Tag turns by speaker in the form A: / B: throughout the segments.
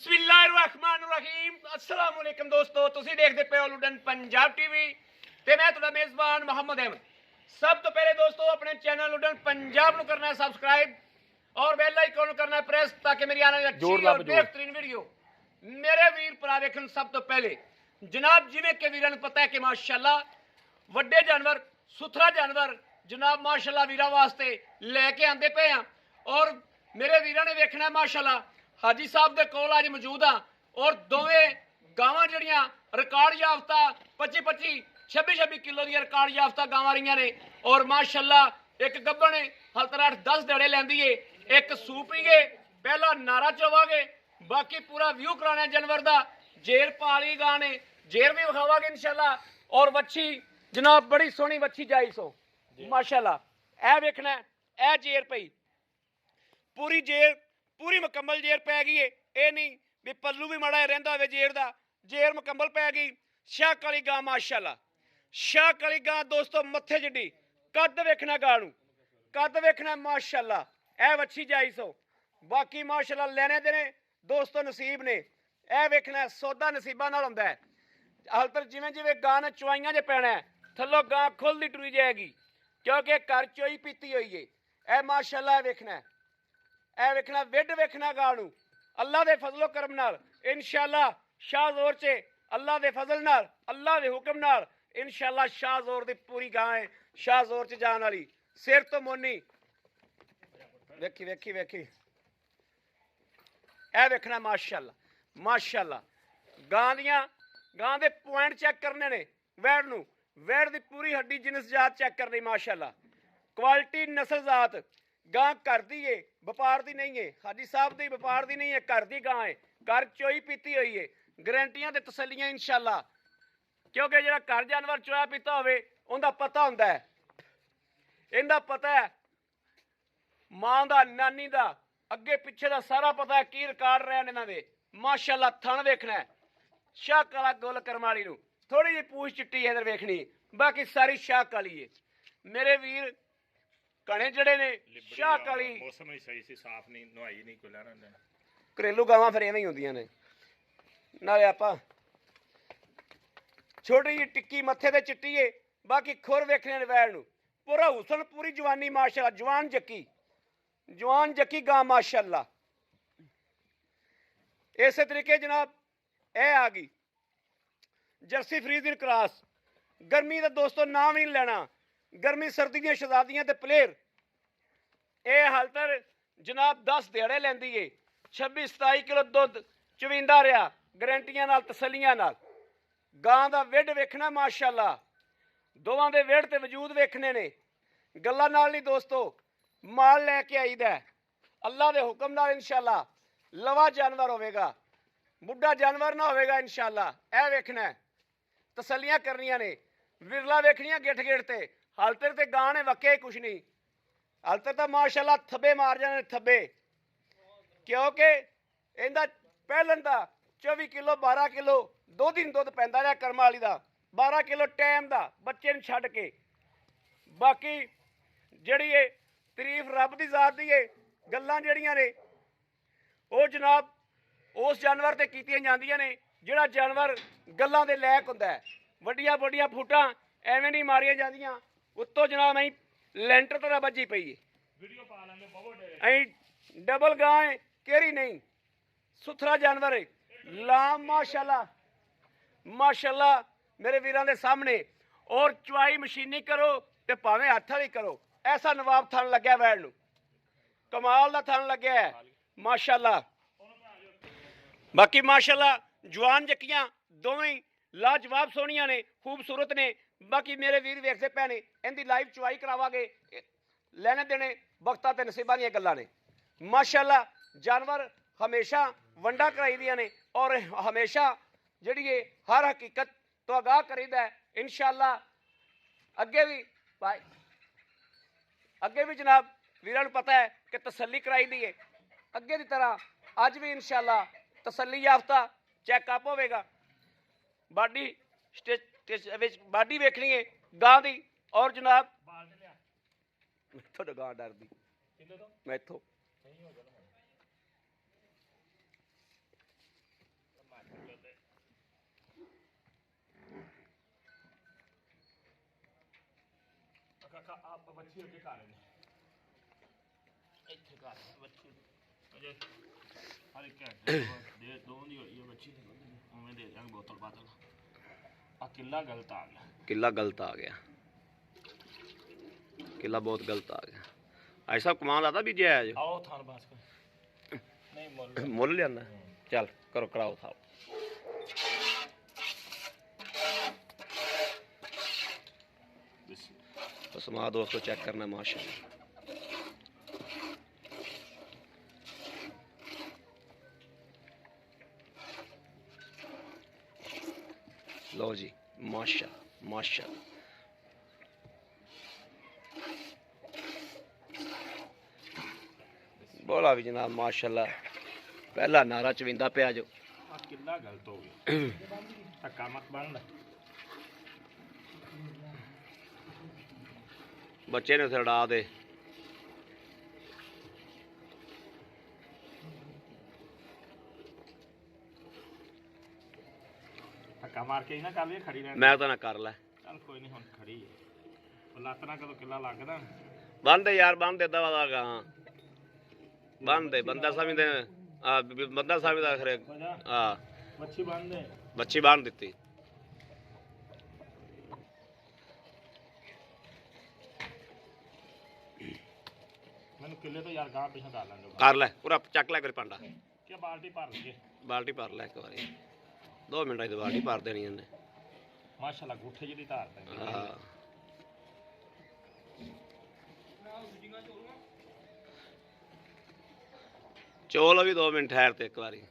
A: बिस्मिल्लाहिर्रहमानिर्रहीम अस्सलाम वालेकुम दोस्तों तुसी देखते पे हो लुडन पंजाब टीवी ते मैं तुहाडा मेज़बान मोहम्मद अहमद। सब तो पहले दोस्तों अपने चैनल लुडन पंजाब नूं करना है सब्सक्राइब और बेल आइकन करना है प्रेस ताकि मेरी आने वाली अच्छी और बेहतरीन वीडियो मेरे वीर भरा वेखण। सब तो पहले जनाब जिवें कि वीरां नूं पता है कि माशाअल्लाह वड्डे जानवर सुथरा जानवर जनाब माशाअल्लाह वीरां वास्ते लैके आंदे पे हैं और मेरे वीरां ने वेखना है माशाअल्लाह हाजी साहब के कोल अज मौजूद हाँ और दोवें गावां जड़ियां रिकॉर्ड याफ्ता 25-25 26-26 किलो दी रिकॉर्ड याफ्ता गावां रही ने और माशाअल्लाह एक गब्बन हल्तर 8-10 दड़े लैंदी है एक सूपीगे पहला नारा चवागे बाकी पूरा व्यू कराना जानवर का जेर पाली गाने जेर भी विखावागे इंशाल्लाह और वच्छी जनाब बड़ी सोहनी वच्छी जाई सो माशाअल्लाह ए वेखना ए जेर पई पूरी जेर पूरी मुकम्मल जेर पै गई है ये नहीं भी पल्लू भी माड़ा रहिंदा होवे जेर दा जेर मुकम्मल पै गई। शाह काली गां माशाअल्लाह शाह काली गां दोस्तों मत्थे जिड्डी कद वेखना गां नूं कद वेखना माशाअल्लाह ए वच्छी जाई सो बाकी माशाअल्लाह लेने देने दोस्तों नसीब ने ए वेखना सौदा नसीबा नाल हुंदा है। हाल तक जिवें जिवें गां ने चवाइयां च पैना है थल्लों गां खुलदी टुरी जाएगी क्योंकि घर चोई पीती हुई है ए माशाअल्लाह वेखना ए वेखना विड वेखना गानू अल्लाह दे फजलो करम नाल इंशाअल्लाह शाह जोर च अल्लाह दे फजल नाल अल्लाह दे हुक्म नाल इंशाअल्लाह शाह जोर दी पूरी गां है शाह जोर च जान वाली सिर तो मोनी वेखी वेखी वेखी ए वेखना माशाअल्लाह माशाअल्लाह गां दियां गां दे पॉइंट चेक करने ने वैड़ नू वैड़ दी पूरी हड्डी जिनस जात चेक करनी माशाअल्लाह क्वालिटी नस्ल जात गां घर दी है व्यापार दी नहीं है हाजी साहब दी व्यापार दी नहीं है घर दी गां है घर चोई पीती हुई है गारंटियां ते तसल्लियां इंशाअल्लाह क्योंकि जो घर जानवर चोया पीता होवे उनका पता हुंदा है इनका पता है मां दा नानी दा अगे पिछे दा सारा पता है की रिकॉर्ड रहे इन्हां दे माशाअल्लाह थण वेखना है शाह काला गुल करम वाली नूं थोड़ी जी पूछ चिट्टी इधर वेखनी बाकी सारी शाह काली है मेरे वीर कणे जड़े ने शाह काली
B: मौसम ही सही सी साफ नहीं नहाई नहीं कोई लेना देना
A: घरेलू गावां फिर एवें ही होंदियां ने नाले आपां छोटी जी टिक्की मत्थे ते चिट्टी है बाकी खुर वेखने ने वैल नूं पूरा हुसन पूरी जवानी माशाअल्लाह जवान जक्की गां माशाअल्लाह। इस तरीके जनाब ए आ गई जर्सी फ्रीजिंग क्रॉस गर्मी का दोस्तों नाम नहीं लेना गर्मी सर्दी दी शहजादियां ते प्लेयर ये हाल तक जनाब 10 दिहाड़े लैंदी है 26-27 किलो दुध चवींदा रहा गारंटियां नाल तसल्लियां नाल गां दा विड वेखना माशाअल्लाह दोवां दे विड ते वजूद वेखने ने गल्लां नाल नहीं दोस्तों माल लैके आईदा अल्लाह दे हुक्म नाल इंशाअल्लाह लवा जानवर होवेगा बुढ़ा जानवर ना होवेगा इंशाअल्लाह ए वेखना तसल्लियां करनियां ने विरला वेखनियां गिठ गिठ ते हालतर ते गां ने वक्या ही कुछ नहीं हालतर तो माशाअल्लाह थब्बे मार जाने थब्बे क्योंकि इहदा पहलन दा 24 किलो 12 किलो 2 दिन दुध पैंदा रहा करम वाली दा 12 किलो टाइम दा बच्चे नूं छड्ड के बाकी जिहड़ी ये तारीफ रब दी जात दी है गल्लां जिहड़ियां ने वो जनाब उस जानवर ते कीतियां जांदियां ने जिहड़ा जानवर गल्लां दे लायक हुंदा है वड्डियां वड्डियां फूटां एवें नहीं मारियां जांदियां उत्तों जनाब अं लेंटर तरह बजी पई है अं डबल गां है केरी नहीं सुथरा जानवर है लाम माशाअल्लाह माशाअल्लाह मेरे वीरां दे सामने और चवाई मशीनी करो ते भावें हत्थ वाली करो ऐसा नवाब थन लग्या वैड़ नूं कमाल दा थन लग्या है माशाअल्लाह। बाकी माशाअल्लाह जवान जक्कियां दोवें लाजवाब सोहणियां ने खूबसूरत ने बाकी मेरे वीर वेखते पे ने इनकी लाइव चवाई करावांगे लेने देने वक्तां ते नसीबां दीयां गल्लां ने माशाअल्लाह जानवर हमेशा वंडा कराई दियां ने और हमेशा जिहड़ी है हर हकीकत तो आगाह करीदा है इंशाअल्लाह अगे भी जनाब वीरां नूं पता है कि तसल्ली कराई दी है अगे की तरह अज भी इंशाअल्लाह तसल्ली याफ्ता चैकअप होवेगा बाडी बाडी वेखनी है गां दी और जनाब गां डरदी मैं इत्थों
B: ਬੱਚੀ ਅੱਗੇ ਘਰ ਨੇ ਇੱਥੇ ਘਰ ਬੱਚੀ ਅਜੇ ਹਰ ਇੱਕ ਘੰਟੇ ਦੇ ਦੋ ਦੀ ਹੋਈ ਹੈ ਬੱਚੀ ਉਵੇਂ ਦੇ ਦਿਆਂਗੇ ਬੋਤਲ ਬਾਤਲ ਆ ਕਿੱਲਾ ਗਲਤ ਆ ਗਿਆ
A: ਕਿੱਲਾ ਗਲਤ ਆ ਗਿਆ ਕਿੱਲਾ ਬਹੁਤ ਗਲਤ ਆ ਗਿਆ ਐਸਾ ਕਮਾਲ ਆਦਾ ਵੀ ਜਾਇਜ਼
B: ਆਓ ਥਾਰ ਬਾਸ ਨਹੀਂ
A: ਮੁੱਲ ਲਿਆਂਦਾ ਚੱਲ ਕਰੋ ਕਰਾਓ ਥਾਲ ਸਮਾ ਦੋਸਤੋ ਚੈੱਕ ਕਰਨਾ ਮਾਸ਼ਾਅੱਲਾ लो जी माशा माशा बोला भी जनाब माशाल्लाह पहला नारा चविंदा पिया जो
B: किला गलत हो गया धक्का मत बंद
A: बच्चे ने उसे उड़ा दे
B: धक्का मार के ही ना कर लिए खड़ी रहने
A: मैं तो ना कर लै
B: चल कोई नहीं हुन खड़ी है लत ना कदों किला लगदा
A: बन दे यार बन दे दवा दा गां बन दे बंदा समझदे बंदा समझदा खरे हां
B: मच्छी बन दे
A: मच्छी बांध दी
B: मैंने किले तो यार गां पिछा कर लेंगे
A: कर लै पूरा चक लै कर पांडा
B: क्या बाल्टी भर लगे
A: बाल्टी भर लै एक बारी 2 मिनटां च बाल्टी भर देनी इन्हें
B: माशाल्लाह गुठे जी धार पे
A: हां चौल भी 2 मिनट ठहर ते एक बारी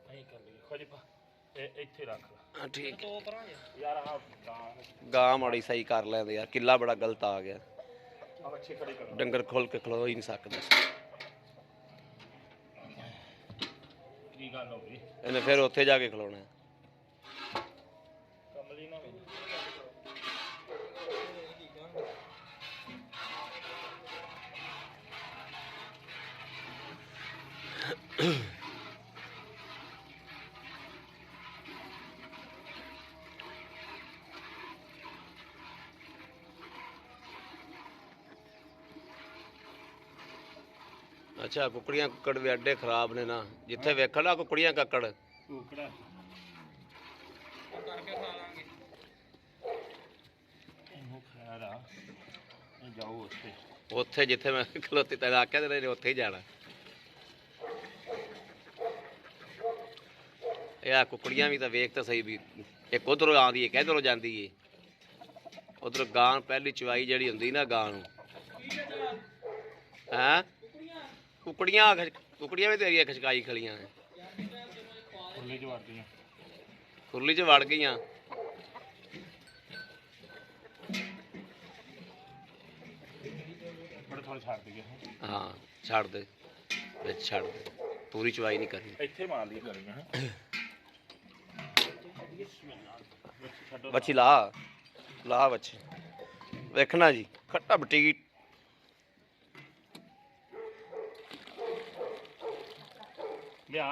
B: नहीं कर ली खरीपा ਇੱਥੇ ਰੱਖ
A: हाँ ठीक
B: ਦੋ ਤਰ੍ਹਾਂ ਯਾਰ ਆ
A: गां माड़ी सही कर लेंदे यार किला बड़ा गलत आ गया
B: ਆ ਅੱਛੇ ਖੜੀ ਕਰੋ
A: डंगर खोल के खलो ही नहीं सकते
B: ਕੀ ਗੱਲ ਹੋ ਗਈ
A: इन्हें फिर उत्थे जाके खलोना
B: ਕਮਲੀ ਨਾ ਹੋਈ
A: अच्छा कुकड़ियां कुकड़ भी एडे खराब ने ना जिथे वेखो ना कुकड़ियां कक्कड़
B: ਟੁਕੜਾ ਕਰਕੇ ਖਾ ਲਾਂਗੇ ਇਹਨੂੰ ਖੈਰ ਆ ਇਹ ਜਾਓ ਉੱਥੇ
A: ਉੱਥੇ ਜਿੱਥੇ ਮੈਂ ਖਲੋਤੀ ਤੈਨੂੰ ਆਖਿਆ ਤੇ ਉੱਥੇ ਹੀ ਜਾਣਾ ਇਹ ਆ ਕੁਕੜੀਆਂ ਵੀ ਤਾਂ ਵੇਖ ਤਾਂ ਸਹੀ ਵੀ ਇੱਕ ਉਧਰੋਂ ਆਉਂਦੀ ਹੈ ਕਿਧਰੋਂ ਜਾਂਦੀ ਹੈ ਉਧਰੋਂ ਗਾਂ ਪਹਿਲੀ ਚਵਾਈ ਜਿਹੜੀ ਹੁੰਦੀ ਨਾ ਗਾਂ ਨੂੰ ਹੈਂ ਕੁਕੜੀਆਂ ਵੀ ਤੇਰੀਆਂ ਖਚਕਾਈ ਖਲੀਆਂ ਨੇ
B: ਖੁੱਲੇ ਚ ਵੜਦੀਆਂ
A: ਖੁਰਲੀ 'ਚ ਵੜ ਗਈਆਂ
B: ਬੜੇ ਥੋੜੇ ਛੱਡ ਦਈਏ
A: ਹਾਂ ਛੱਡ ਦੇ ਵਿੱਚ ਛੱਡ ਦੇ ਪੂਰੀ ਚਵਾਈ ਨਹੀਂ ਕਰਨੀ
B: ਇੱਥੇ ਮਾਰ ਲਈ ਕਰੀਆਂ ਛੱਡੋ
A: ਬੱਚੀ ਲਾ ਬੱਚੀ ਵੇਖਣਾ ਜੀ ਖੱਟਾ ਬਟੀਕ
B: ਲਿਆ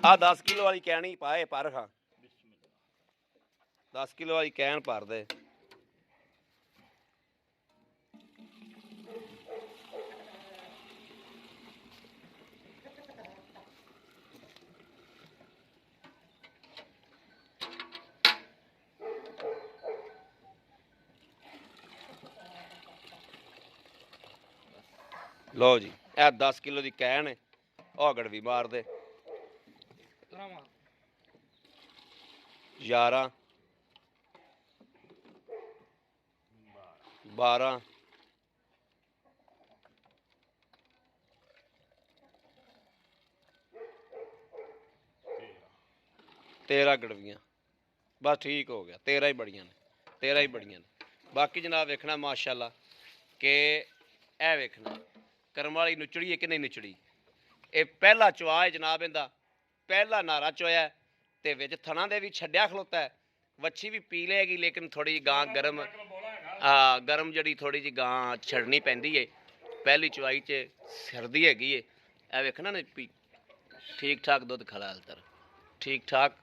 A: ਆ 10 ਕਿਲੋ ਵਾਲੀ ਕੈਣੀ ਪਾਏ ਪਰ ਖਾਂ 10 ਕਿਲੋ ਵਾਲੀ ਕੈਨ ਭਰ ਦੇ लो जी ਇਹ 10 ਕਿਲੋ ਦੀ ਕੈਨ ਹੈ ਉਹ ਗੜਵੀ ਮਾਰ ਦੇ 11 12 13 ਗੜਵੀਆਂ बस ठीक हो गया 13 ही बड़ियां ने 13 ही बड़ियां ने बाकी जनाब वेखना माशाल्लाह के ए वेखना करम वाली नुचड़ी है कि नहीं नुचड़ी ये पहला चुआ है जनाब इंदा पहला नारा चोया ते विच थना दे भी छड्या खलोता है वच्छी भी पी लेगी लेकिन थोड़ी गां गर्म गर्म जड़ी थोड़ी जी गां छड़नी पैंदी है पहली चुआई च सर्दी हैगी है ए वेखना ना ਠੀਕ ਠਾਕ ਦੁੱਧ ਖਲਾ ਹਲਤਰ ਠੀਕ ਠਾਕ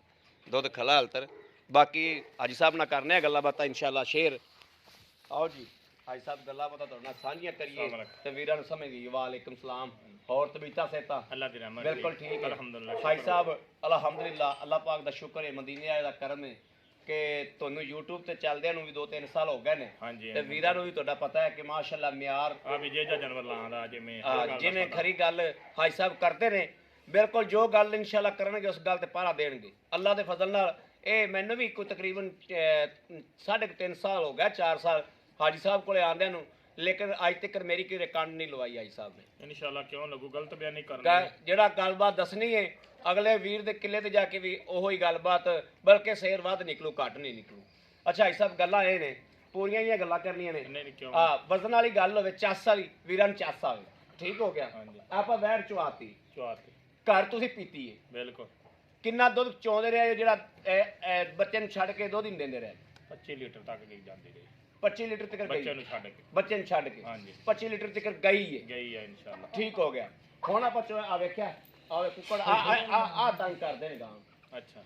A: ਦੁੱਧ ਖਲਾ ਹਲਤਰ ਬਾਕੀ ਹਾਜੀ ਸਾਹਿਬ ਨਾਲ ਕਰਨੇ ਆ ਗੱਲਾਂ ਬਾਤਾਂ ਇਨਸ਼ਾਅੱਲਾ ਸ਼ੇਰ ਆਓ ਜੀ ਹਾਜੀ ਸਾਹਿਬ ਗੱਲਾਂ ਬਾਤਾਂ ਤੁਹਾਡੇ ਨਾਲ ਸਾਂਝੀਆਂ ਕਰੀਏ ਤੇ ਵੀਰਾਂ ਨੂੰ ਸਮਝੀਏ ਵਾਲੇਕੁਮ ਸਲਾਮ ਹੋਰ ਤਬੀਤਾ ਸਹਿਤਾ
B: ਅੱਲਾਹ ਦੀ ਰਹਿਮਤ
A: ਬਿਲਕੁਲ ਠੀਕ ਹੈ
B: ਅਲਹਮਦੁਲਿਲਾ
A: ਹਾਜੀ ਸਾਹਿਬ ਅਲਹਮਦੁਲਿਲਾ ਅੱਲਾਹ ਪਾਕ ਦਾ ਸ਼ੁਕਰ ਹੈ ਮਦੀਨੇ ਵਾਲੇ ਦਾ ਕਰਮ ਹੈ ਕਿ ਤੁਹਾਨੂੰ YouTube ਤੇ ਚੱਲਦਿਆਂ ਨੂੰ ਵੀ 2-3 ਸਾਲ ਹੋ ਗਏ ਨੇ
B: ਹਾਂਜੀ
A: ਤੇ ਵੀਰਾਂ ਨੂੰ ਵੀ ਤੁਹਾਡਾ ਪਤਾ ਹੈ ਕਿ ਮਾਸ਼ਾਅੱਲਾ ਮਿਆਰ
B: ਆ ਵੀ ਜੇ ਜਾਨਵਰ ਲਾਉਂਦਾ ਜਿਵੇਂ
A: ਜਿਵੇਂ ਖਰੀ ਗੱਲ ਹਾਜੀ ਸਾਹਿਬ ਕਰਦੇ ਨੇ ਬਿਲਕੁਲ ਜੋ ਗੱਲ ਇਨਸ਼ਾਅੱਲਾ ਕਰਨਗੇ ਉਸ ਗੱਲ ਤੇ ਪਹਿਰਾ ਦੇਣਗੇ ਅੱਲਾਹ ਦੇ ਫਜ਼ਲ ਨਾਲ ਇਹ ਮੈਨੂੰ ਵੀ ਕੋਈ ਤਕਰੀਬਨ 3.5 ਸਾਲ ਹੋ ਗਿਆ 4 ਸਾਲ ਹਾਜੀ ਸਾਹਿਬ ਕੋਲੇ ਆਂਦਿਆਂ ਨੂੰ ਲੇਕਿਨ ਅੱਜ ਤੱਕ ਮੇਰੀ ਕੋਈ ਰਿਕਾਰਡ ਨਹੀਂ ਲਵਾਈ ਹਾਜੀ ਸਾਹਿਬ ਨੇ
B: ਇਨਸ਼ਾਅੱਲਾ ਕਿਉਂ ਲੱਗੂ ਗਲਤ ਬਿਆਨ ਨਹੀਂ ਕਰਨਾ
A: ਜਿਹੜਾ ਗੱਲਬਾਤ ਦੱਸਣੀ ਹੈ ਅਗਲੇ ਵੀਰ ਦੇ ਕਿੱਲੇ ਤੇ ਜਾ ਕੇ ਵੀ ਉਹੀ ਗੱਲਬਾਤ ਬਲਕਿ ਸ਼ੇਰ ਵੱਧ ਨਿਕਲੂ ਘੱਟ ਨਹੀਂ ਨਿਕਲੂ ਅੱਛਾ ਹਾਜੀ ਸਾਹਿਬ ਗੱਲਾਂ ਇਹ ਨੇ ਪੂਰੀਆਂ ਹੀ ਗੱਲਾਂ ਕਰਨੀਆਂ ਨੇ
B: ਨਹੀਂ ਕਿਉਂ
A: ਵਜ਼ਨ ਵਾਲੀ ਗੱਲ ਹੋਵੇ ਚੱਸ ਵਾਲੀ ਵੀਰਾਂ ਨੂੰ ਚੱਸ ਆਵੇ ਠੀਕ ਹੋ ਗਿਆ
B: ਹਾਂਜੀ
A: ਆਪਾਂ ਵੈਰ ਚੁਆਤੀ
B: ਚੁਆਤੀ
A: ਘਰ ਤੁਸੀਂ ਪੀਤੀ ਹੈ
B: ਬਿਲਕੁਲ
A: ਕਿੰਨਾ ਦੁੱਧ ਚੋਂਦੇ ਰਹੇ ਜਿਹੜਾ ਬੱਚੇ ਨੂੰ ਛੱਡ ਕੇ ਦੁੱਧ ਹੀ ਦਿੰਦੇ ਰਹੇ
B: 25 ਲੀਟਰ ਤੱਕ ਗਈ ਜਾਂਦੀ ਰਹੀ
A: 25 ਲੀਟਰ ਤੱਕ
B: ਬੱਚੇ
A: ਗਈ
B: ਨੂੰ ਛੱਡ ਕੇ
A: ਬੱਚੇ ਨੂੰ ਛੱਡ ਕੇ
B: ਹਾਂਜੀ
A: 25 ਲੀਟਰ ਤੱਕ ਗਈ ਹੈ
B: ਗਈ ਹੈ ਇਨਸ਼ਾਅੱਲਾ
A: ਠੀਕ ਹੋ ਗਿਆ ਹੁਣ ਆਪਾਂ ਚੋ ਆ ਵੇਖਿਆ ਆ ਕੁੱਕੜ ਆ ਤੰਗ ਕਰਦੇ ਨੇ ਗਾਂ
B: ਅੱਛਾ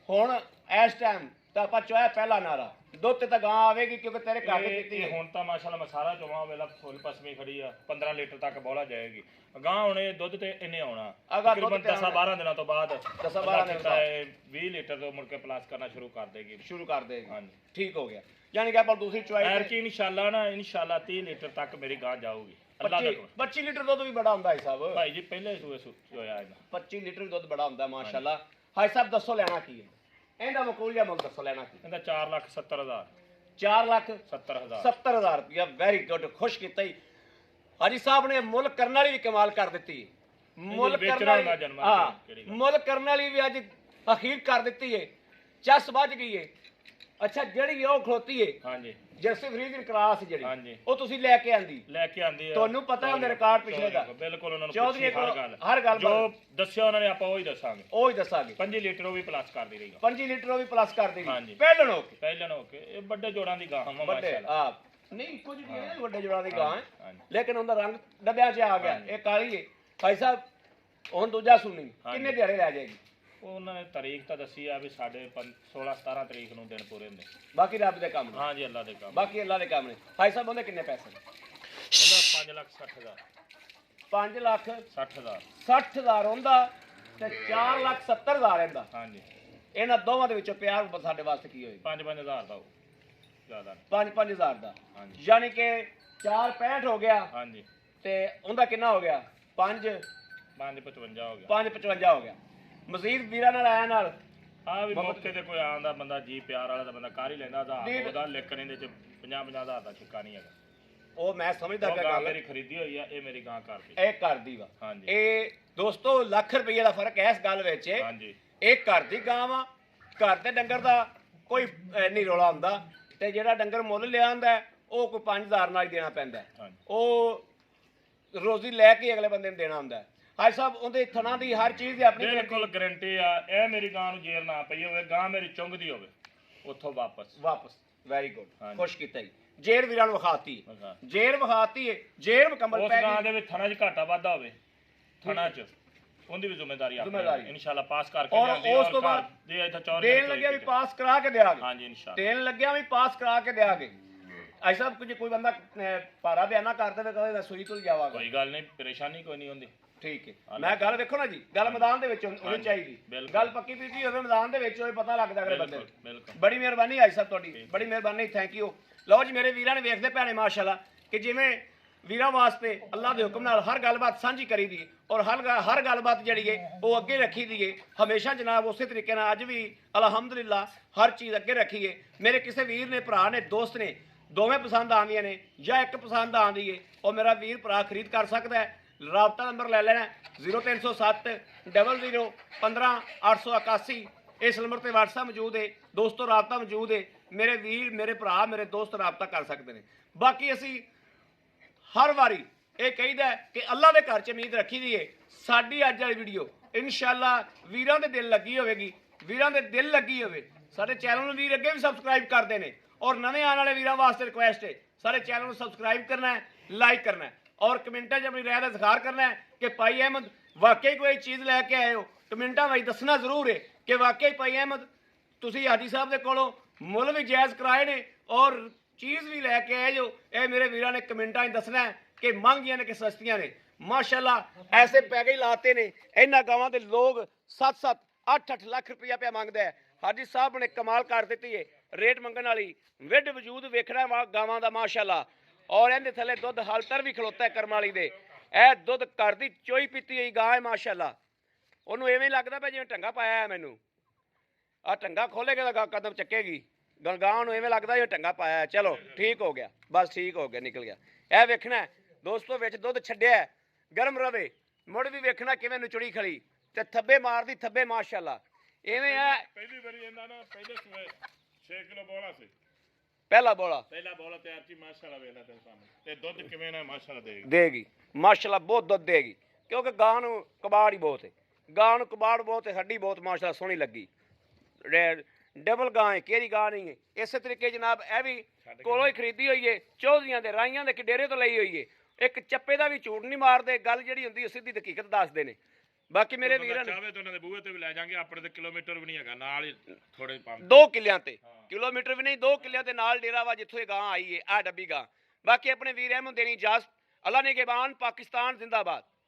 A: ਹੁਣ ਇਸ ਟਾਈਮ ਤਾਂ ਆਪਾਂ ਚੋਇਆ ਪਹਿਲਾ ਨਾਰਾ ਦੁੱਧ ਤੇ ਤਾਂ ਗਾਂ ਆਵੇਗੀ ਕਿਉਂਕਿ ਤੇਰੇ ਘਰ ਦੀ ਪੀਤੀ
B: ਇਹ
A: ਹੈ
B: ਹੁਣ ਤਾਂ ਮਾਸ਼ਾਅੱਲਾ ਮੈਂ ਸਾਰਾ ਚੋਵਾਂ ਵੇਲਾ ਫੁੱਲ ਪਸਮੀ ਖੜੀ ਆ 15 ਲੀਟਰ ਤੱਕ ਬੋਲਾ ਜਾਏਗੀ ਗਾਂ ਹੁਣ ਇਹ ਦੁੱਧ ਤੇ ਇੰਨੇ ਆਉਣਾ
A: ਅਗਰ ਦੁੱਧ
B: ਤਕਰੀਬਨ 10-12 ਦਿਨਾਂ ਤੋਂ ਬਾਅਦ
A: 10-12 ਦਿਨਾਂ ਤੋਂ
B: 20 ਲੀਟਰ ਤੋਂ ਮੁੜ ਕੇ ਪਲਾਸ ਕਰਨਾ ਸ਼ੁਰੂ ਕਰ ਦੇਗੀ
A: ਸ਼ੁਰੂ ਕਰ ਦੇਗੀ
B: ਹਾਂਜੀ
A: ਠੀਕ ਹੋ ਗਿਆ ਯਾਨੀ ਕਿ ਆਪਾਂ ਦੂਸਰੀ ਚੁਆਈ
B: ਐਰ ਕੀ ਇਨਸ਼ਾਅੱਲਾ ਨਾ ਇਨਸ਼ਾਅੱਲਾ 30 ਲੀਟਰ ਤੱਕ ਮੇਰੀ ਗਾਂ ਜਾਊਗੀ ਅੱਲਾਹ ਦਾ
A: 25 ਲੀਟਰ ਦੁੱਧ ਵੀ ਬੜਾ ਹੁੰਦਾ ਹੈ ਸਾਹਿਬ
B: ਭਾਈ ਜੀ ਪਹਿਲੇ ਸੂਏ ਹੋਇਆ ਇਹਦਾ
A: 25 ਲੀਟਰ ਵੀ ਦੁੱਧ ਬੜਾ ਹੁੰਦਾ ਮਾਸ਼ਾਅੱਲਾ ਹਾਈ ਸਾਹਿਬ ਦੱਸੋ ਲੈਣਾ ਕੀ ਹੈ ਇਹਦਾ ਮਕੂਲ ਜਾਂ ਮੁੱਲ ਦੱਸੋ ਲੈਣਾ ਕੀ
B: ਇਹਦਾ 4,70,000
A: 4,70,000
B: 70,000
A: 70,000 ਰੁਪਇਆ ਵੈਰੀ ਗੁੱਡ ਖੁਸ਼ ਕੀਤਾ ਹੀ ਹਾਜੀ ਸਾਹਿਬ ਨੇ ਮੁੱਲ ਕਰਨ ਵਾਲੀ ਵੀ ਕਮਾਲ ਕਰ ਦਿੱਤੀ ਮੁੱਲ ਕਰਨ ਵਾਲੀ ਮੁੱਲ ਕਰਨ ਵਾਲੀ ਵੀ ਅੱਜ ਅਖੀਰ ਕਰ ਦਿੱਤੀ ਹੈ ਚੱਸ ਵੱਜ ਗਈ ਹੈ ਅੱਛਾ ਜਿਹੜੀ ਉਹ ਖਲੋਤੀ ਹੈ
B: ਹਾਂਜੀ
A: ਜਰਸੀ ਫਰੀਜ਼ਨ ਕਲਾਸ ਜਿਹੜੀ
B: ਹਾਂਜੀ
A: ਉਹ ਤੁਸੀਂ ਲੈ ਕੇ ਆਂਦੀ
B: ਆ
A: ਤੁਹਾਨੂੰ ਪਤਾ ਉਹਦੇ ਰਿਕਾਰਡ ਪਿਛਲੇ ਦਾ
B: ਬਿਲਕੁਲ ਉਹਨਾਂ ਨੂੰ
A: ਚੌਧਰੀ
B: ਪੁੱਛੀ
A: ਹਰ ਗੱਲ
B: ਜੋ ਦੱਸਿਆ ਉਹਨਾਂ ਨੇ ਆਪਾਂ ਉਹੀ ਦੱਸਾਂਗੇ
A: ਉਹ ਹੀ ਦੱਸਾਂਗੇ
B: 5 ਲੀਟਰ ਉਹ ਵੀ ਪਲੱਸ ਕਰਦੀ ਰਹੇਗਾ
A: 5 ਲੀਟਰ ਉਹ ਵੀ ਪਲੱਸ ਕਰ ਦੇਗੀ
B: ਹਾਂਜੀ।
A: ਪਹਿਲਣ ਹੋ ਕੇ
B: ਪਹਿਲਾਂ ਹੋ ਕੇ ਇਹ ਵੱਡੇ ਜੋੜਾਂ ਦੀ ਗਾਂ ਵਾ
A: ਵੱਡੇ
B: ਮਾਸ਼ਾਅੱਲਾ
A: ਨਹੀਂ ਕੁਝ ਨਹੀਂ ਹੈ ਵੱਡੇ ਜੋੜਾਂ ਦੀ ਗਾਂ ਹੈ
B: ਹਾਂਜੀ
A: ਲੇਕਿਨ ਉਹਦਾ ਰੰਗ ਡੱਬਿਆਂ 'ਚ ਆ ਗਿਆ ਇਹ ਕਾਲੀ ਹੈ ਭਾਈ ਸਾਹਿਬ ਹੁਣ ਦੂਜਾ ਸੁਣੀ ਕਿੰਨੇ ਦਿਹਾੜੇ ਲੈ ਜਾਏਗੀ
B: ਉਹਨਾਂ ਨੇ ਤਾਰੀਖ ਤਾਂ ਦੱਸੀ ਆ ਵੀ ਸਾਡੇ 16-17 ਤਰੀਕ ਨੂੰ ਦਿਨ ਪੂਰੇ ਹੁੰਦੇ
A: ਬਾਕੀ ਰੱਬ ਦੇ ਕੰਮ ਨੇ
B: ਹਾਂਜੀ ਅੱਲਾ ਦੇ ਕੰਮ
A: ਬਾਕੀ ਅੱਲਾ ਦੇ ਕੰਮ ਨੇ ਭਾਈ ਸਾਹਿਬ ਉਹਦੇ ਕਿੰਨੇ ਪੈਸੇ ਨੇ
B: ਉਹਦਾ 5,60,000
A: 5 ਲੱਖ
B: 60,000
A: 60,000 ਹੁੰਦਾ ਤੇ 4,70,000 ਇਹਦਾ
B: ਹਾਂਜੀ
A: ਇਹਨਾਂ ਦੋਵਾਂ ਦੇ ਵਿੱਚੋਂ ਪਿਆਰ ਸਾਡੇ ਵਾਸਤੇ ਕੀ ਹੋਏਗਾ
B: 5,000 ਦਾ ਜ਼ਿਆਦਾ
A: 5,000 ਦਾ
B: ਹਾਂਜੀ
A: ਯਾਨੀ ਕਿ 4,65 ਹੋ ਗਿਆ
B: ਹਾਂਜੀ
A: ਤੇ ਉਹਦਾ ਕਿੰਨਾ ਹੋ ਗਿਆ 5
B: 5,55 ਹੋ ਗਿਆ
A: 5,55 ਹੋ ਗਿਆ ਮਜ਼ੀਦ ਵੀਰਾਂ ਨਾਲ ਆਇਆ ਨਾਲ
B: ਆ ਵੀ ਮੌਕੇ ਤੇ ਕੋਈ ਆਉਂਦਾ ਬੰਦਾ ਜੀ ਪਿਆਰ ਵਾਲਾ ਤਾਂ ਬੰਦਾ ਕਰ ਹੀ ਲੈਂਦਾ ਦਾ ਉਹਦਾ ਲੇਕਿਨ ਇਹਦੇ ਚ 50,000 ਦਾ ਠਿੱਕਾ ਨਹੀਂ ਹੈਗਾ
A: ਉਹ ਮੈਂ ਸਮਝਦਾ ਕਿ
B: ਗਾਂ
A: ਗੱਲ
B: ਮੇਰੀ ਖਰੀਦੀ ਹੋਈ ਆ ਇਹ ਮੇਰੀ ਗਾਂ ਕਰਦੀ
A: ਇਹ ਕਰਦੀ ਵਾ
B: ਹਾਂਜੀ
A: ਇਹ ਦੋਸਤੋ ਲੱਖ ਰੁਪਏ ਦਾ ਫਰਕ ਹੈ ਇਸ ਗੱਲ ਵਿੱਚ
B: ਹਾਂਜੀ
A: ਇਹ ਘਰ ਦੀ ਗਾਂ ਵਾ ਘਰ ਦੇ ਡੰਗਰ ਦਾ ਕੋਈ ਨਹੀਂ ਰੌਲਾ ਹੁੰਦਾ ਤੇ ਜਿਹੜਾ ਡੰਗਰ ਮੁੱਲ ਲਿਆ ਹੁੰਦਾ ਉਹ ਕੋਈ 5,000 ਨਾਲ ਹੀ ਦੇਣਾ ਪੈਂਦਾ
B: ਹਾਂਜੀ
A: ਉਹ ਰੋਜ਼ੀ ਲੈ ਕੇ ਅਗਲੇ ਬੰਦੇ ਨੂੰ ਦੇਣਾ ਹੁੰਦਾ ਹਾਈ ਸਾਹਿਬ ਉਹਦੇ ਥਣਾ ਦੀ ਹਰ ਚੀਜ਼ ਦੀ ਆਪਣੀ
B: ਬਿਲਕੁਲ ਗਾਰੰਟੀ ਆ ਇਹ ਮੇਰੀ ਗਾਂ ਨੂੰ ਜੇਰ ਨਾ ਪਈ ਹੋਵੇ ਗਾਂ ਮੇਰੀ ਚੁੰਗਦੀ ਹੋਵੇ ਉੱਥੋਂ ਵਾਪਸ ਵੈਰੀ ਗੁੱਡ ਖੁਸ਼ ਕੀਤਾ ਜੀ ਜੇਰ ਵੀਰਾਂ ਨੂੰ ਵਿਖਾਤੀ ਜੇਰ ਵਿਖਾਤੀ ਹੈ ਜੇਰ ਮੁਕੰਮਲ ਪੈ ਗਈ ਉਸ ਗਾਂ ਦੇ ਵਿੱਚ ਥਣਾ 'ਚ ਘਾਟਾ ਵਾਧਾ ਹੋਵੇ ਥਣਾ 'ਚ ਉਹਦੀ ਵੀ ਜ਼ਿੰਮੇਵਾਰੀ ਆਪਣੀ ਇਨਸ਼ਾਅੱਲਾ ਪਾਸ ਕਰਕੇ
A: ਔਰ ਉਸ ਤੋਂ ਬਾਅਦ
B: ਜੇ ਇੱਥੇ ਚੌਰ
A: ਦੇਣ ਲੱਗਿਆ ਵੀ ਪਾਸ ਕਰਾ ਕੇ ਦੇਾਂਗੇ
B: ਹਾਂਜੀ ਇਨਸ਼ਾਅੱਲਾ
A: ਦੇਣ ਲੱਗਿਆ ਵੀ ਪਾਸ ਕਰਾ ਕੇ ਦੇਾਂਗੇ ਆਈ ਸਾਹਿਬ ਕੋਈ ਬੰਦਾ ਭਾਰਾ ਬਿਆਨਾ ਕਰ ਦੇਵੇ ਕਹੇ ਸੂਈ ਤੁਲ ਜਾਵਾਂਗਾ
B: ਕੋਈ ਗੱਲ ਨਹੀਂ ਪਰੇਸ਼ਾਨੀ ਕੋਈ ਨਹੀਂ ਹੁੰਦੀ
A: ਠੀਕ ਹੈ ਮੈਂ ਗੱਲ ਵੇਖੋ ਨਾ ਜੀ ਗੱਲ ਮੈਦਾਨ ਦੇ ਵਿੱਚ ਹੋਣੀ ਚਾਹੀਦੀ ਗੱਲ ਪੱਕੀ ਪੀਤੀ ਹੋਵੇ ਮੈਦਾਨ ਦੇ ਵਿੱਚ ਹੋਏ ਪਤਾ ਲੱਗਦਾ ਅਗਲੇ ਬੰਦੇ
B: ਬਿਲਕੁਲ
A: ਬੜੀ ਮਿਹਰਬਾਨੀ ਆਈ ਸਾਹਿਬ ਤੁਹਾਡੀ ਬੜੀ ਮਿਹਰਬਾਨੀ ਥੈਂਕ ਯੂ ਲਓ ਜੀ ਮੇਰੇ ਵੀਰਾਂ ਨੇ ਵੇਖਦੇ ਭੈਣੇ ਮਾਸ਼ਾਅੱਲਾ ਕਿ ਜਿਵੇਂ ਵੀਰਾਂ ਵਾਸਤੇ ਅੱਲਾਹ ਦੇ ਹੁਕਮ ਨਾਲ ਹਰ ਗੱਲਬਾਤ ਸਾਂਝੀ ਕਰੀ ਦੀ ਔਰ ਹਰ ਗੱਲਬਾਤ ਜਿਹੜੀ ਹੈ ਉਹ ਅੱਗੇ ਰੱਖੀ ਦੀ ਹੈ ਹਮੇਸ਼ਾ ਜਨਾਬ ਉਸੇ ਤਰੀਕੇ ਨਾਲ ਅੱਜ ਵੀ ਅਲਹਮਦੁਲਿਲਾ ਹਰ ਚੀਜ਼ ਅੱਗੇ ਰੱਖੀਏ ਮੇਰੇ ਕਿਸੇ ਵੀਰ ਨੇ ਭਰਾ ਨੇ ਦੋਸਤ ਨੇ ਦੋਵੇਂ ਪਸੰਦ ਆਉਂਦੀਆਂ ਨੇ ਜਾਂ ਇੱਕ ਪਸੰਦ ਆਉਂਦੀ ਹੈ ਉਹ ਮੇਰਾ ਵੀਰ ਭਰਾ ਖਰੀਦ ਕਰ ਸਕਦਾ ਹੈ ਰਾਬਤਾ ਨੰਬਰ ਲੈ ਲੈਣਾ 0307 00 15 881 ਇਸ ਨੰਬਰ ਤੇ WhatsApp ਮੌਜੂਦ ਹੈ ਦੋਸਤੋ ਰਾਬਤਾ ਮੌਜੂਦ ਹੈ ਮੇਰੇ ਵੀਰ ਮੇਰੇ ਭਰਾ ਮੇਰੇ ਦੋਸਤ ਰਾਬਤਾ ਕਰ ਸਕਦੇ ਨੇ ਬਾਕੀ ਅਸੀਂ ਹਰ ਵਾਰੀ ਇਹ ਕਹੀਦਾ ਕਿ ਅੱਲਾ ਦੇ ਘਰ 'ਚ ਉਮੀਦ ਰੱਖੀ ਦੀ ਹੈ ਸਾਡੀ ਅੱਜ ਵਾਲੀ ਵੀਡੀਓ ਇਨਸ਼ਾਅੱਲਾ ਵੀਰਾਂ ਦੇ ਦਿਲ ਲੱਗੀ ਹੋਵੇਗੀ ਵੀਰਾਂ ਦੇ ਦਿਲ ਲੱਗੀ ਹੋਵੇ ਸਾਡੇ ਚੈਨਲ ਨੂੰ ਵੀਰ ਅੱਗੇ ਵੀ ਸਬਸਕ੍ਰਾਈਬ ਕਰਦੇ ਨੇ ਔਰ ਨਵੇਂ ਆਉਣ ਵਾਲੇ ਵੀਰਾਂ ਵਾਸਤੇ ਰਿਕੁਐਸਟ ਹੈ ਸਾਰੇ ਚੈਨਲ ਨੂੰ ਸਬਸਕ੍ਰਾਈਬ ਕਰਨਾ ਹੈ ਲਾਈਕ ਕਰਨਾ ਹੈ ਔਰ ਕਮੈਂਟਾਂ 'ਚ ਆਪਣੀ ਰਾਏ ਦਾ ਇਜ਼ਹਾਰ ਕਰਨਾ ਹੈ ਕਿ ਭਾਈ ਅਹਿਮਦ ਵਾਕਈ ਕੋਈ ਚੀਜ਼ ਲੈ ਕੇ ਆਏ ਹੋ ਕਮੈਂਟਾਂ ਵਿੱਚ ਦੱਸਣਾ ਜ਼ਰੂਰ ਹੈ ਕਿ ਵਾਕਈ ਭਾਈ ਅਹਿਮਦ ਤੁਸੀਂ ਹਾਜੀ ਸਾਹਿਬ ਦੇ ਕੋਲੋਂ ਮੁੱਲ ਵੀ ਜਾਇਜ਼ ਕਰਾਏ ਨੇ ਔਰ ਚੀਜ਼ ਵੀ ਲੈ ਕੇ ਆਏ ਜੋ। ਇਹ ਮੇਰੇ ਵੀਰਾਂ ਨੇ ਕਮੈਂਟਾਂ 'ਚ ਦੱਸਣਾ ਕਿ ਮਹਿੰਗੀਆਂ ਨੇ ਕਿ ਸਸਤੀਆਂ ਨੇ। ਮਾਸ਼ਾਅੱਲਾ ਐਸੇ ਪੈਕੇਜ ਲਾਤੇ ਨੇ ਇਹਨਾਂ ਗਾਵਾਂ ਦੇ ਲੋਕ 7-7 8-8 ਲੱਖ ਰੁਪਇਆ ਪਿਆ ਮੰਗਦਾ ਹੈ। ਹਾਜੀ ਸਾਹਿਬ ਨੇ ਕਮਾਲ ਕਰ ਦਿੱਤੀ ਹੈ ਰੇਟ ਮੰਗਣ ਵਾਲੀ। ਵਿੱਢ ਵਜੂਦ ਵੇਖਣਾ ਗਾਵਾਂ ਦਾ ਮਾਸ਼ਾਅੱਲਾ। ਔਰ ਇਹਦੇ ਥੱਲੇ ਦੁੱਧ ਹਾਲਤਰ ਵੀ ਖਲੋਤਾ ਹੈ ਕਰਮ ਵਾਲੀ ਦੇ। ਇਹ ਦੁੱਧ ਘਰ ਦੀ ਚੋਈ ਪੀਤੀ ਹੋਈ ਗਾਂ ਹੈ ਮਾਸ਼ਾਅੱਲਾ। ਉਹਨੂੰ ਐਵੇਂ ਲੱਗਦਾ ਪਿਆ ਜਿਵੇਂ ਢੰਗਾ ਪਾਇਆ ਹੈ ਮੈਨੂੰ। ਆ ਢੰਗਾ ਖੋਲੇਗਾ ਤਾਂ ਕਦਮ ਚੱਕੇਗੀ ਗਾਂ ਨੂੰ, ਐਵੇਂ ਲੱਗਦਾ ਜਿਵੇਂ ਢੰਗਾ ਪਾਇਆ ਹੈ। ਚਲੋ ਠੀਕ ਹੋ ਗਿਆ, ਬਸ ਠੀਕ ਹੋ ਗਿਆ, ਨਿਕਲ ਗਿਆ। ਇਹ ਵੇਖਣਾ ਦੋਸਤੋ ਵਿੱਚ ਦੁੱਧ ਛੱਡਿਆ ਗਰਮ ਰਵੇ। ਮੁੜ ਵੀ ਵੇਖਣਾ ਕਿਵੇਂ ਨੁਚੜੀ ਖੜੀ ਤੇ ਥੱਬੇ ਮਾਰਦੀ ਥੱਬੇ ਮਾਸ਼ਾਅੱਲਾ। ਐਵੇਂ ਹੈ
C: ਪਹਿਲੀ ਵਾਰੀ ਇਹਨਾਂ ਨਾ ਪਹਿਲੇ ਸੂਏ 6 ਕਿਲੋ ਬੋਲਾ ਸੀ।
A: ਪਹਿਲਾ ਬੋਲਾ
C: ਤਿਆਰ ਸੀ ਮਾਸ਼ਾਅੱਲਾ। ਵੇਖਣਾ ਤੇਰੇ ਸਾਹਮਣੇ ਤੇ ਦੁੱਧ ਕਿਵੇਂ ਨਾ ਮਾਸ਼ਾਅੱਲਾ
A: ਦੇਗੀ ਮਾਸ਼ਾਅੱਲਾ। ਬਹੁਤ ਦੁੱਧ ਦੇਗੀ ਕਿਉਂਕਿ ਗਾਂ ਨੂੰ ਕਬਾੜ ਹੀ ਬਹੁਤ ਹੈ। ਗਾਂ ਨੂੰ ਕਬਾੜ ਬਹੁਤ ਹੈ, ਹੱਡੀ ਬਹੁਤ ਮਾਸ਼ਾਅੱਲਾ ਸੋਹਣੀ ਲੱਗੀ। ਡਬਲ ਗਾਂ ਹੈ, ਕਿਹੜੀ ਗਾਂ ਨਹੀਂ ਹੈ। ਇਸੇ ਤਰੀਕੇ ਜਨਾਬ ਇਹ ਵੀ ਕੋਲੋਂ ਹੀ ਖਰੀਦੀ ਹੋਈ ਹੈ, ਚੌਧਰੀਆਂ ਦੇ ਰਾਈਆਂ ਦੇ ਡੇਰੇ ਤੋਂ ਲਈ ਹੋਈ ਹੈ। ਇੱਕ ਚੱਪੇ ਦਾ ਵੀ ਝੂਠ ਨਹੀਂ ਮਾਰਦੇ, ਗੱਲ ਜਿਹੜੀ ਹੁੰਦੀ ਸਿੱਧੀ ਹਕੀਕਤ ਦੱਸਦੇ ਨੇ। ਬਾਕੀ ਮੇਰੇ ਵੀਰਾਂ ਨੇ
C: ਚਾਹਵੇ ਤਾਂ ਉਹਨਾਂ ਦੇ ਬੂਹੇ ਤੇ ਵੀ ਲੈ ਜਾਾਂਗੇ। ਆਪਣੇ ਤੇ ਕਿਲੋਮੀਟਰ ਵੀ ਨਹੀਂ ਹੈਗਾ, ਨਾਲ ਹੀ ਥੋੜੇ
A: 2 ਕਿੱਲਿਆਂ ਤੇ ਕਿਲੋਮੀਟਰ ਵੀ ਨਹੀਂ 2 ਕਿੱਲਿਆਂ ਦੇ ਨਾਲ ਡੇਰਾ ਵਾ ਜਿੱਥੋਂ ਇਹ ਗਾਂ ਆਈ ਹੈ ਆ ਡੱਬੀ ਗਾਂ। ਬਾਕੀ ਆਪਣੇ ਵੀਰ ਅਹਿਮਦ ਦੇਣੀ ਇਜਾਜ਼ਤ। ਅੱਲਾ ਨੇ ਨਿਗਹਿਬਾਨ, ਪਾਕਿਸਤਾਨ ਜ਼ਿੰਦਾਬਾਦ।